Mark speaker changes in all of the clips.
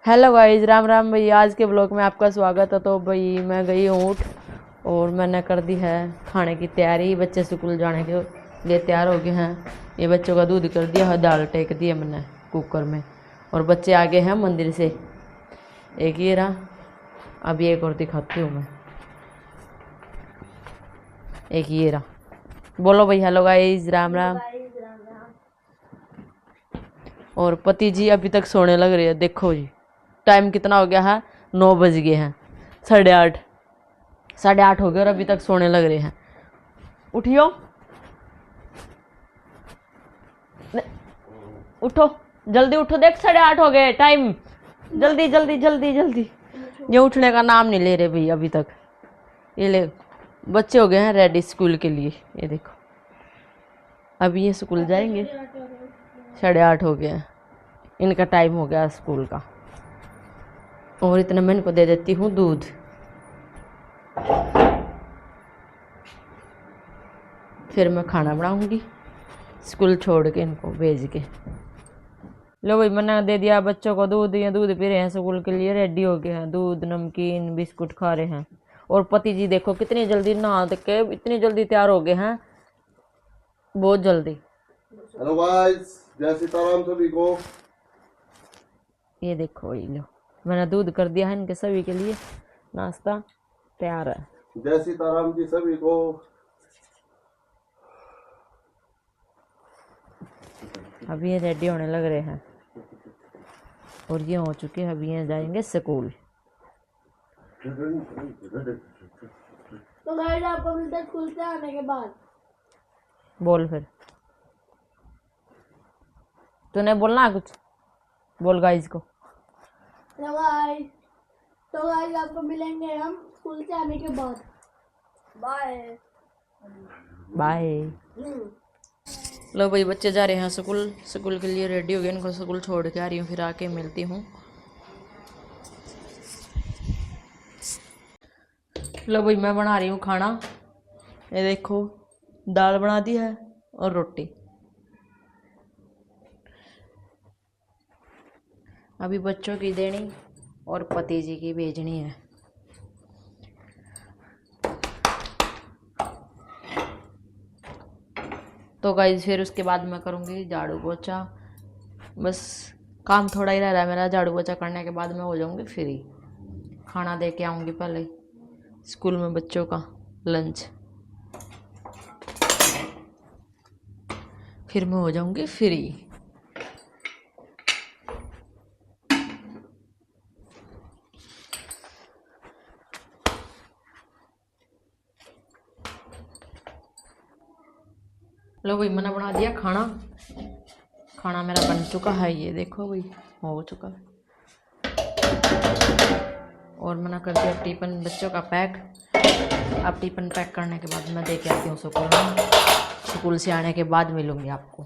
Speaker 1: Hello guys, Ram Ram भाई। आज के ब्लॉग में आपका स्वागत है। तो भाई मैं गई हूँ उठ और मैंने कर दी है खाने की तैयारी। बच्चे स्कूल जाने के लिए तैयार हो गए हैं। ये बच्चों का दूध कर दिया है, दाल टेक दी है मैंने कुकर में। और बच्चे आ गए हैं मंदिर से। एक ये रहा, अभी एक और दिखाती हूँ मैं। एक ये रहा। बोलो भाई हेलो गाइस, राम राम। और पति जी अभी तक सोने लग रहे हैं। देखो जी, टाइम कितना हो गया है, 9 बज गए हैं। 8:30 हो गए और अभी तक सोने लग रहे हैं। उठियो, उठो जल्दी उठो। देख 8:30 हो गए टाइम। जल्दी जल्दी जल्दी जल्दी। ये उठने का नाम नहीं ले रहे भाई अभी तक। ये ले, बच्चे हो गए हैं रेडी स्कूल के लिए। ये देखो, अभी ये स्कूल जाएंगे। 8:30 हो गए हैं, इनका टाइम हो गया स्कूल का। और इतना मैं इनको दे देती हूँ दूध। फिर मैं खाना बनाऊंगी स्कूल छोड़ के, इनको भेज के। लो भाई, मैंने दे दिया बच्चों को दूध। ये दूध पी रहे हैं, स्कूल के लिए रेडी हो गए हैं। दूध, नमकीन, बिस्कुट खा रहे हैं। और पति जी देखो कितनी जल्दी नहा के इतनी जल्दी तैयार हो गए हैं, बहुत जल्दी।
Speaker 2: हेलो गाइस, जय सीताराम सभी को।
Speaker 1: ये देखो, ये लो, मैंने दूध कर दिया है इनके सभी के लिए। नाश्ता तैयार है।
Speaker 2: जय सीताराम जी सभी को।
Speaker 1: अभी ये रेडी होने लग रहे हैं और ये हो चुके हैं। अभी ये जाएंगे स्कूल।
Speaker 3: तो गाइस आपको मिलता है स्कूल से आने के बाद।
Speaker 1: बोल फिर, तूने बोलना है कुछ? बोल गाइस को।
Speaker 3: तो गाइस आपको मिलेंगे हम स्कूल से आने के बाद। Bye
Speaker 1: bye. लो भाई, बच्चे जा रहे हैं स्कूल के लिए रेडी हो गए। इनको स्कूल छोड़ के आ रही हूँ, फिर आके मिलती हूँ। लो भाई, मैं बना रही हूँ खाना। ये देखो, दाल बना दी है और रोटी। अभी बच्चों की देनी और पति जी की भेजनी है। तो गाइस फिर उसके बाद मैं करूँगी झाड़ू पोछा। बस काम थोड़ा ही रह रहा है मेरा। झाड़ू पोछा करने के बाद मैं हो जाऊँगी फ्री। खाना दे के आऊँगी पहले स्कूल में बच्चों का लंच, फिर मैं हो जाऊँगी फ्री। लो भाई, मैंने बना दिया खाना। खाना मेरा बन चुका है, ये देखो भाई, हो चुका है। और मैंने कर दिया टिफिन बच्चों का पैक। अब टिफिन पैक करने के बाद मैं दे के आती हूँ स्कूल में। स्कूल से आने के बाद मिलूँगी आपको।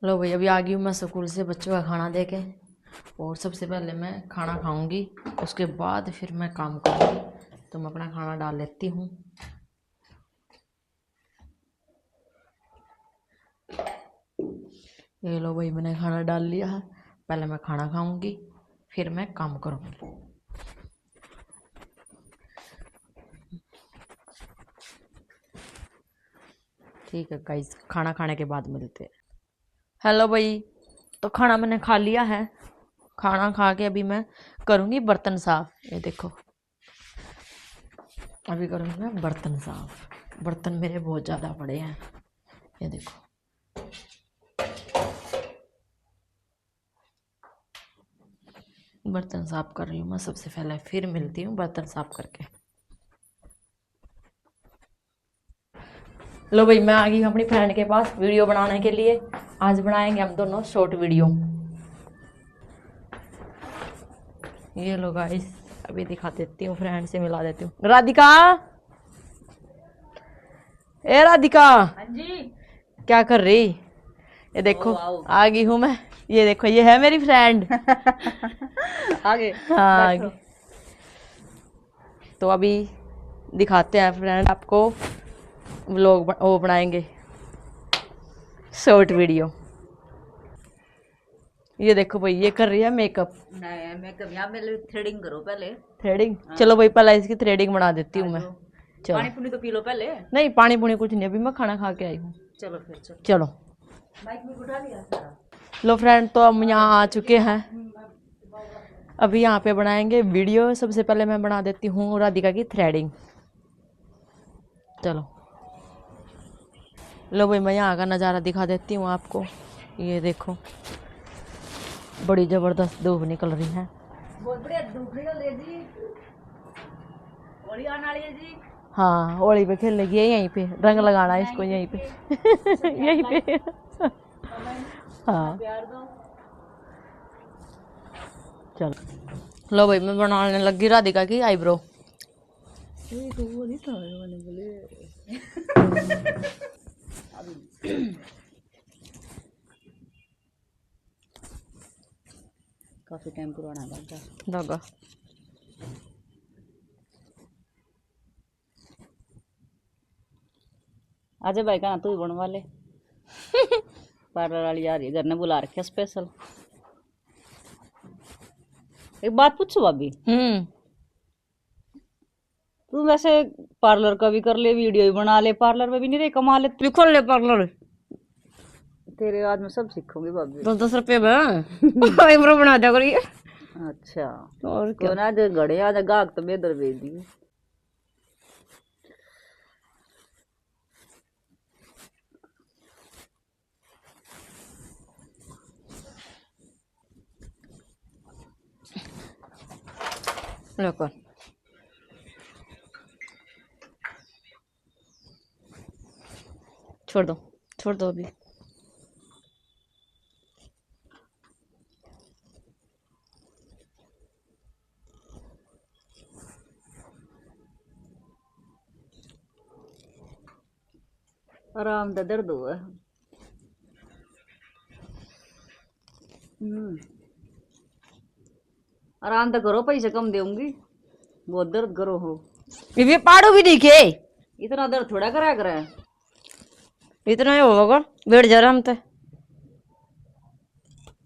Speaker 1: लो भाई, अभी आ गई हूँ मैं स्कूल से बच्चों का खाना दे के। और सबसे पहले मैं खाना खाऊंगी, उसके बाद फिर मैं काम करूँगी। तो मैं अपना खाना डाल लेती हूँ। ये लो भाई, मैंने खाना डाल लिया है। पहले मैं खाना खाऊंगी, फिर मैं काम करूंगी। ठीक है गाइस, खाना खाने के बाद मिलते हैं। हेलो भाई, तो खाना मैंने खा लिया है। खाना खा के अभी मैं करूंगी बर्तन साफ। ये देखो, अभी करूंगी मैं बर्तन साफ। बर्तन मेरे बहुत ज़्यादा पड़े हैं। ये देखो, बर्तन साफ कर रही हूँ मैं सबसे पहले, फिर मिलती हूँ बर्तन साफ करके। लो भाई, मैं आ गई हूँ अपनी फ्रेंड के पास वीडियो बनाने के लिए। आज बनाएंगे हम दोनों शॉर्ट वीडियो। ये लो गाइस, अभी दिखा देती हूँ, फ्रेंड से मिला देती हूँ। राधिका, ए राधिका।
Speaker 4: हाँ जी।
Speaker 1: क्या कर रही? ये देखो, आ गई हूँ मैं। ये देखो, ये है मेरी फ्रेंड।
Speaker 4: आगे
Speaker 1: हाँ, आगे। तो अभी दिखाते हैं फ्रेंड आपको व्लॉग। वो बनाएंगे शॉर्ट वीडियो। ये देखो भाई ये कर रही है मेकअप।
Speaker 4: नहीं मेकअप यहाँ पहले थ्रेडिंग करो पहले।
Speaker 1: थ्रेडिंग? चलो भाई पहले इसकी थ्रेडिंग बना देती हूँ मैं। चलो
Speaker 4: पानी पुनी तो पी लो पहले।
Speaker 1: नहीं पानी पुनी कुछ नहीं, अभी मैं खाना खा के आई हूँ।
Speaker 4: चलो फिर चलो।
Speaker 1: चलो
Speaker 4: माइक में उठा लिया सारा।
Speaker 1: लो फ्रेंड, तो हम यहाँ आ चुके हैं, अभी यहाँ पे बनाएंगे वीडियो। सबसे पहले मैं बना देती हूँ राधिका की थ्रेडिंग। चलो लो भाई मैं यहाँ का नज़ारा दिखा देती हूँ आपको। ये देखो बड़ी ज़बरदस्त धूप निकल रही है।
Speaker 4: बहुत बढ़िया धूप निकल रही है जी। होली आने वाली है जी।
Speaker 1: हाँ होली पे खेलने की है, यहीं पे रंग लगाना है इसको, यहीं पे यहीं पे। हाँ
Speaker 4: प्यार दो।
Speaker 1: चलो लो भाई मैं बनाने लगी राधिका की आईब्रो।
Speaker 4: काफी टाइम पुराना है
Speaker 1: धागा।
Speaker 4: अजय भाई का तू ही बनवा ले। पार्लर वाली आ रही है, घर ने बुला रखे स्पेशल। एक बात पूछो भाभी, तू वैसे पार्लर का भी कर ले, वीडियो भी बना ले, पार्लर में भी नहीं रहे कमा ले।
Speaker 1: तू खोल ले पार्लर।
Speaker 4: तेरे आज मैं सब सीखूंगी भाभी।
Speaker 1: 10-10 रुपये में आईब्रो बना दिया करिए।
Speaker 4: अच्छा
Speaker 1: और
Speaker 4: क्यों ना जो घड़े आ गाहक तो बेदर भेज दी।
Speaker 1: देखो छोड़ दो अभी।
Speaker 4: आराम का दर्द हुआ। आराम तो करो, पैसे कम दूंगी। बहुत दर्द करो हो।
Speaker 1: ये पाड़ू भी दिखे।
Speaker 4: इतना दर्द थोड़ा करा करे।
Speaker 1: इतना ही होगा, बैठ जा रहा हम तो।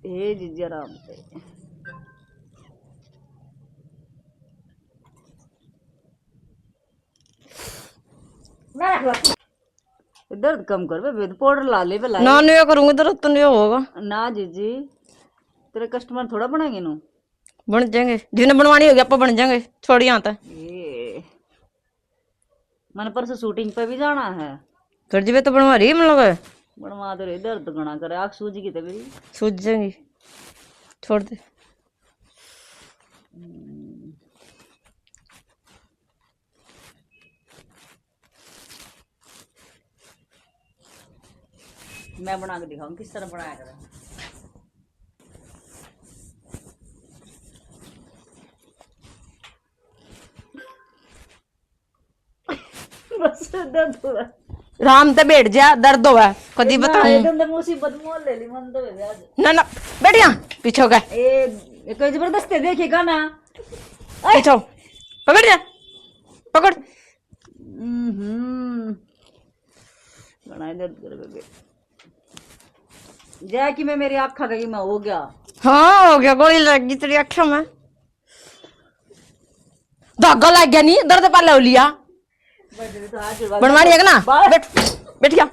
Speaker 4: ए जीजा आराम से। दर्द कम कर बे, पाउडर ला ले पहले।
Speaker 1: ना नहीं करूंगी दर्द तो नहीं होगा
Speaker 4: ना जीजी, तेरे कस्टमर थोड़ा बनाएंगे नु।
Speaker 1: बन जाएंगे, जिन्हें बनवानी होगी आप बन जाएंगे। छोड़िए आता
Speaker 4: ये मन परसों शूटिंग पे भी जाना है।
Speaker 1: कर जी तो बनवा रही मतलब
Speaker 4: बनवा दे। दर्द घना करे, आँख सूज की तभी
Speaker 1: सूझ जाएंगी। छोड़ दे।
Speaker 4: मैं बना के दिखाऊं किस तरह बनाया करें। बस दर्द हो रहा है।
Speaker 1: राम ते बैठ जा, दर्द होगा कदी बताऊं।
Speaker 4: एकदम मुसीबत मोल ले ली मन तो है आज।
Speaker 1: ना ना बैठ जा पीछे हो गए।
Speaker 4: ए कोई जबरदस्ती देखेगा ना।
Speaker 1: पीछे हो। पकड़ जा पकड़।
Speaker 4: बना दर्द कर बेबे। जा कि मैं मेरी आँख खा गई, मैं हो गया।
Speaker 1: हाँ हो गया, गोली लग गई तेरी आँखों में। धागा लग गया नहीं, दर्द पहले हो लिया। बनवानी है ना, बैठ बैठ गया।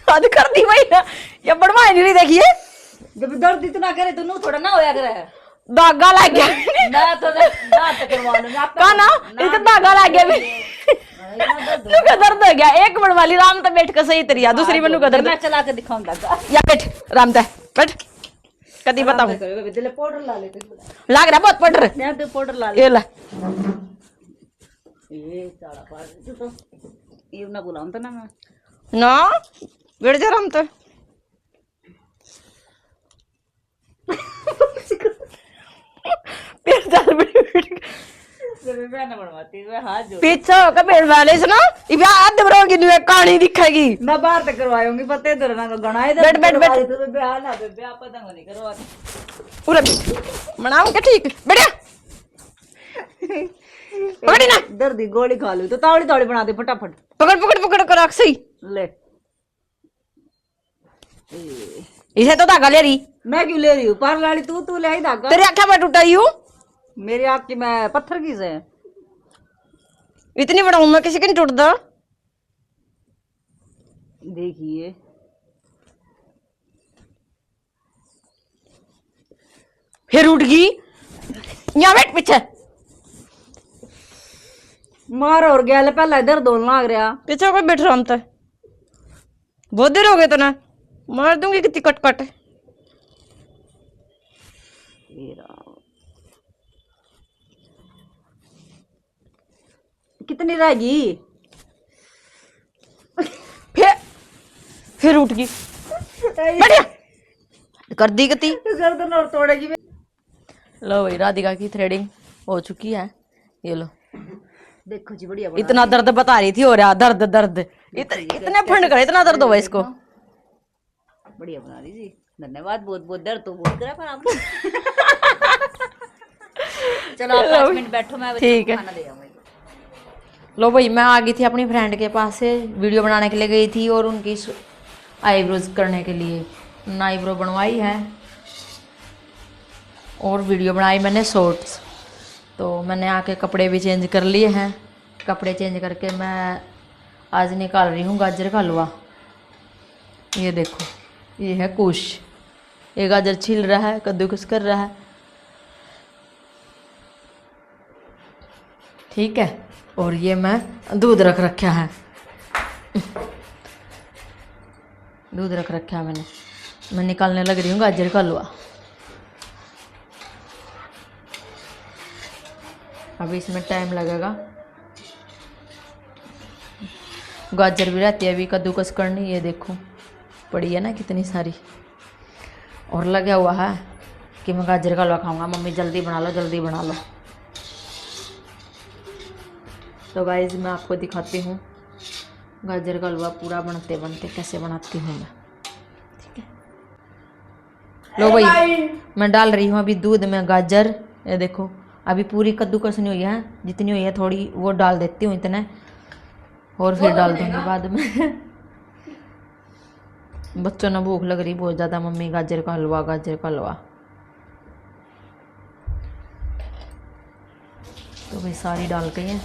Speaker 1: हद कर दी भाई ना, ये बनवाई नहीं रही। देखिए
Speaker 4: जब दर्द इतना करे तो नू थोड़ा ना होया करे।
Speaker 1: धागा लग गया
Speaker 4: ना तो करवा लूंगा
Speaker 1: का ना, इसका धागा लग गया भी। तू का दर्द हो गया। एक बनवा ली राम तो बैठ के सही तरिया, दूसरी बनू का दर्द।
Speaker 4: मैं चला के दिखाऊं धागा।
Speaker 1: या बैठ राम ते बैठ। कदी बताऊं
Speaker 4: दिले पाउडर ला ले।
Speaker 1: लाग रहा बहुत पाउडर।
Speaker 4: मैं तो पाउडर ला ले।
Speaker 1: ये ला
Speaker 4: ये सारा पार तो ये ना बुलाऊं तो ना मैं
Speaker 1: ना बैठ जा राम तो। पीछे होकर बैठ वाले से ना इबे आध बरोगी नु कहानी दिखेगी।
Speaker 4: मैं बाहर तक करवाऊंगी, पते इधर ना गणा इधर
Speaker 1: बैठ बैठ बैठ
Speaker 4: तो ब्याह ना ब्याह पता नहीं करवा
Speaker 1: पूरा बनाऊं क्या? ठीक बढ़िया पकड़ी ना।
Speaker 4: दर्द की गोली खा लूं तो तावड़ी तावड़ी बना दे फटाफट।
Speaker 1: पकड़ पकड़ पकड़ कर रख सही
Speaker 4: ले
Speaker 1: इसे तो धागा ले रही।
Speaker 4: मैं क्यों ले रही हूँ? पार लाड़ी तू ले आई धागा।
Speaker 1: तेरी आंखें में टूटाई हूँ?
Speaker 4: मेरी आँख की मैं पत्थर की से।
Speaker 1: इतनी बड़ा हूं मैं, किसी की नहीं टूटता।
Speaker 4: देखिए
Speaker 1: फिर उठ गई। यहाँ बैठ पीछे।
Speaker 4: मार और गया पहला इधर दौड़ लाग रहा।
Speaker 1: पीछे कोई बैठ रहा हम तो बहुत देर हो गए तो ना मार दूंगी कितनी कट कट।
Speaker 4: कितनी रहेगी?
Speaker 1: फिर उठ गई। बढ़िया कर दी गति।
Speaker 4: गर्दन और तोड़ेगी।
Speaker 1: लो भाई राधिका की थ्रेडिंग हो चुकी है। ये लो
Speaker 4: देखो जी बढ़िया।
Speaker 1: इतना दर्द बता रही थी, हो रहा दर्द दर्द। इतने फंड करे, इतना दर्द हुआ इसको।
Speaker 4: बढ़िया बना रही जी, धन्यवाद। बहुत बहुत दर्द तो बहुत करा पर आपने। चलो आप 5 मिनट बैठो, मैं
Speaker 1: ठीक है।
Speaker 4: खाना दे आऊंगी।
Speaker 1: लो भाई मैं आ गई थी अपनी फ्रेंड के पास से, वीडियो बनाने के लिए गई थी और उनकी आईब्रोज करने के लिए आईब्रो बनवाई है और वीडियो बनाई मैंने शॉर्ट्स। तो मैंने आके कपड़े भी चेंज कर लिए हैं। कपड़े चेंज करके मैं आज निकाल रही हूँ गाजर का हलवा। ये देखो ये है कुश। ये गाजर छील रहा है, कद्दूकस कर रहा है। ठीक है। और ये मैं दूध रख रखा है। दूध रख रखा है मैंने। मैं निकालने लग रही हूँ गाजर का हलवा। अभी इसमें टाइम लगेगा। गाजर भी रहती है अभी कद्दूकस करनी। ये देखो पड़ी है ना कितनी सारी। और लगा हुआ है कि मैं गाजर का हलवा खाऊंगा। मम्मी जल्दी बना लो, जल्दी बना लो। तो गाइस मैं आपको दिखाती हूँ गाजर का हलवा पूरा बनते बनते कैसे बनाती हूँ मैं। ठीक है। लो भाई मैं डाल रही हूँ अभी दूध में गाजर। ये देखो अभी पूरी कद्दूकस नहीं हुई है, जितनी हुई है थोड़ी वो डाल देती हूँ इतने, और फिर डाल दूंगी बाद में। बच्चों ने भूख लग रही बहुत ज़्यादा, मम्मी गाजर का हलवा, गाजर का हलवा। तो भाई सारी डाल गई हैं।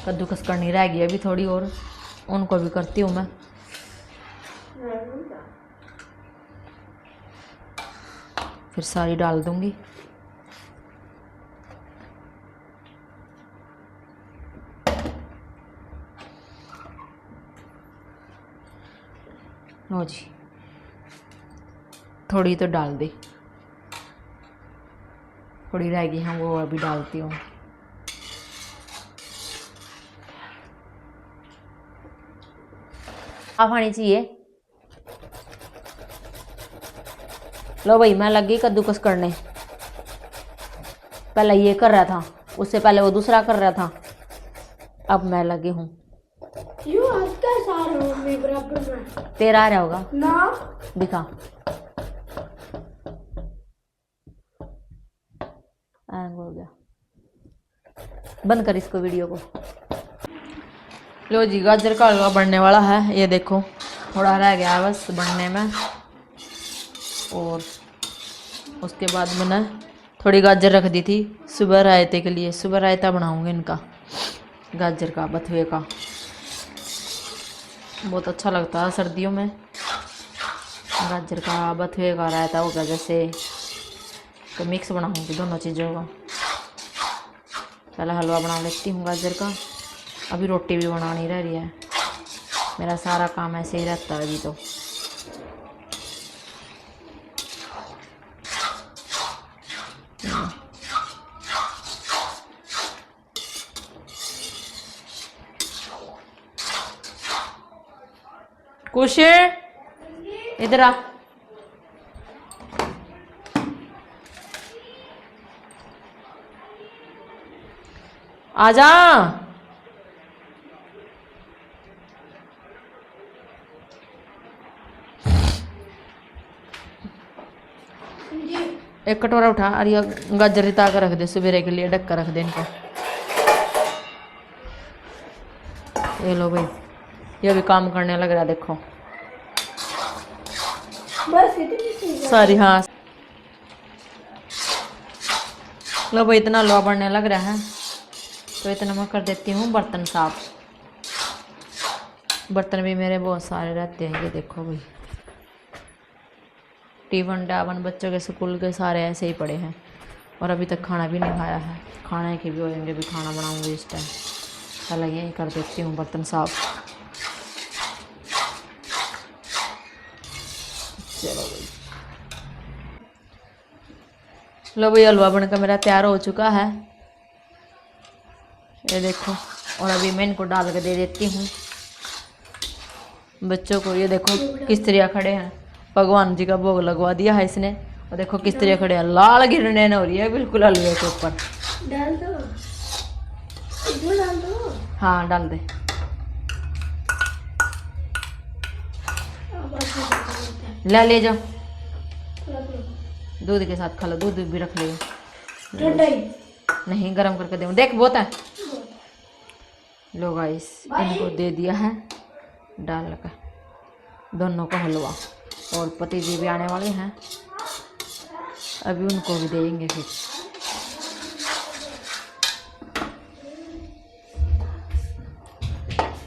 Speaker 1: कद्दूकस करनी रह गई अभी थोड़ी और, उनको भी करती हूँ मैं। फिर सारी डाल दूंगी। लो जी थोड़ी तो डाल दी, थोड़ी रह गई है वो अभी डालती हूँ। आप आनी चाहिए। लो भाई मैं लग गई कद्दूकस करने। पहले ये कर रहा था, उससे पहले वो दूसरा कर रहा था, अब मैं लगी हूँ।
Speaker 3: बराबर में
Speaker 1: तेरा आ रहा होगा
Speaker 3: ना,
Speaker 1: दिखा। हो गया, बंद कर इसको वीडियो को। लो जी गाजर का हलवा बनने वाला है। ये देखो थोड़ा रह गया है बस बनने में। और उसके बाद मैंने थोड़ी गाजर रख दी थी सुबह रायते के लिए। सुबह रायता बनाऊंगी इनका, गाजर का बथुए का। बहुत अच्छा लगता है सर्दियों में गाजर का बथुए का रायता होगा जैसे। तो मिक्स बनाऊंगी दोनों चीज़ों का। पहले हलवा बना लेती हूँ गाजर का, अभी रोटी भी बनानी रह रही है। मेरा सारा काम ऐसे ही रहता है अभी तो। कुछ इधर आ। आजा। एक कटोरा उठा और ये गाजर रिता कर रख दे, सवेरे के लिए ढक कर रख दे इनको। ये लो भाई ये भी काम करने लग रहा है देखो।
Speaker 3: बस इतनी सी है।
Speaker 1: सॉरी हाँ। लो भाई इतना लोहा बढ़ने लग रहा है तो इतना मैं कर देती हूँ बर्तन साफ। बर्तन भी मेरे बहुत सारे रहते हैं, ये देखो भाई। टिफिन टावन बच्चों के स्कूल के सारे ऐसे ही पड़े हैं और अभी तक खाना भी नहीं खाया है। खाने के भी होंगे, भी खाना बनाऊंगी इस टाइम। पहले यही कर देती हूँ बर्तन साफ। चलो भाई, लो भाई हलवा बनकर मेरा तैयार हो चुका है, ये देखो। और अभी मैं इनको डाल के दे देती हूँ बच्चों को। ये देखो किस तरह खड़े हैं, भगवान जी का भोग लगवा दिया है इसने। और देखो किस तरह खड़े हैं, लाल गिरने हो रही है बिल्कुल हलवे के ऊपर।
Speaker 3: डाल दो, इसमें डाल दो।
Speaker 1: हाँ डाल दे। ले जाओ, दूध के साथ खा लो, दूध भी रख लियो। नहीं गरम करके दे, देख बहुत है। लो गाइस इनको दे दिया है डाल कर दोनों को हलवा। और पति जी भी आने वाले हैं, अभी उनको भी देंगे फिर।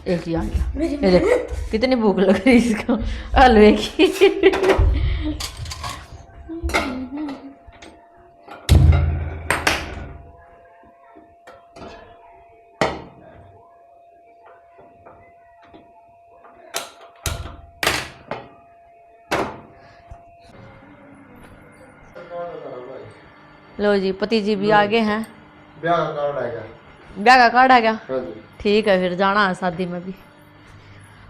Speaker 1: एक ही आ गया, ये देखो कितनी भूख लग रही है इसको हलवे की। लो जी पति जी भी आगे हैं।
Speaker 2: ब्याह का कार्ड आएगा।
Speaker 1: ब्याह का कार्ड आ गया,
Speaker 2: हाँ जी।
Speaker 1: ठीक है फिर जाना है शादी में भी।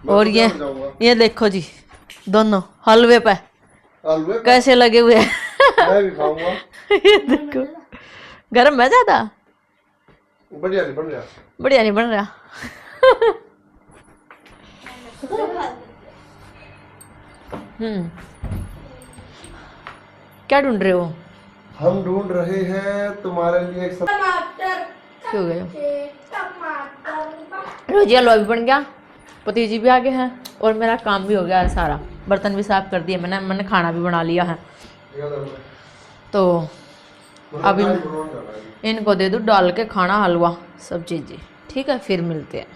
Speaker 2: मैं
Speaker 1: और
Speaker 2: तो
Speaker 1: ये
Speaker 2: जाऊंगा।
Speaker 1: ये देखो जी दोनों हलवे पे
Speaker 2: हलवे का
Speaker 1: कैसे लगे हुए हैं।
Speaker 2: मैं भी खाऊंगा।
Speaker 1: ये देखो गरम है ज्यादा,
Speaker 2: बढ़िया नहीं बन रहा।
Speaker 1: बढ़िया नहीं बन रहा। क्या ढूंढ रहे हो?
Speaker 2: हम ढूंढ रहे हैं तुम्हारे लिए एक सब।
Speaker 3: टमाटर,
Speaker 1: क्यों गए?
Speaker 3: टमाटर।
Speaker 1: रोजी हलवा भी बन गया, पति जी भी आगे हैं और मेरा काम भी हो गया है सारा। बर्तन भी साफ कर दिए मैंने खाना भी बना लिया है। तो अब इनको दे दूँ डाल के खाना हलवा सब चीज़ें, ठीक है फिर मिलते हैं।